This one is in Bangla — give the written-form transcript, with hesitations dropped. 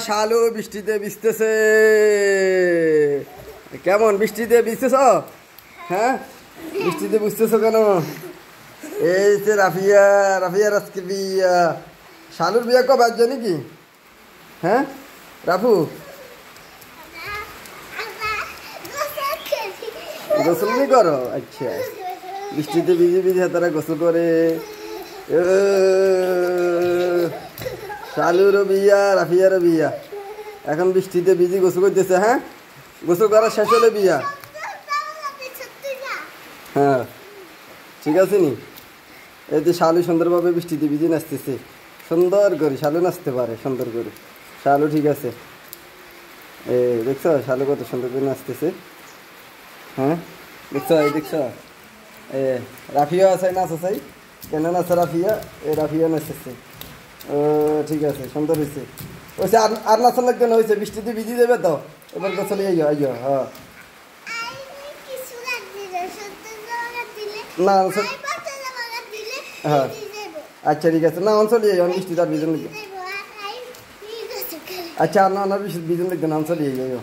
শালু বৃষ্টিতে ভিজতেছে। কেমন বৃষ্টিতে ভিজতেছ? হ্যাঁ, বৃষ্টিতে বুঝতেছো কেন? এই যে রাফিয়া, রাফিয়ার আজকে বিয়া। শালুর বিয়া কবে আসছে নাকি? হ্যাঁ রাফু, গোসল নি করো? আচ্ছা, বৃষ্টিতে ভিজে ভিজে তারা গোসল করে। শালুরও বিয়া, রাফিয়ারও বিয়া। এখন বৃষ্টিতে ভিজে গোসল করতেছে। হ্যাঁ, গোসল করা শেষ হলে বিয়া। হ্যাঁ ঠিক আছে নি। এই যে শালু সুন্দরভাবে বৃষ্টিতে ভিজে নাচতেছে, সুন্দর করে শালু নাচতে পারে সুন্দর করে। শালু ঠিক আছে, এই দেখছো শালু কত সুন্দর করে নাচতেছে। হ্যাঁ দেখছো, এই দেখছো রাফিয়া আছে, নাচ আছে কেন নাচে রাফিয়া? এই রাফিয়া নাচতেছে। ও ঠিক আছে, সুন্দর হয়েছে। ওইসে আর নাচা লাগবে না, হয়েছে বৃষ্টিতে ভিজে যাবে তো। এবার গোসলে আইও আইও। হ্যাঁ না হ্যাঁ আচ্ছা ঠিক আছে, না অঞ্চলি অনেক বৃষ্টি তার বিজন লিখবে। আচ্ছা না না বৃষ্টি বিজন লিখবে না, অঞ্চলি আইও।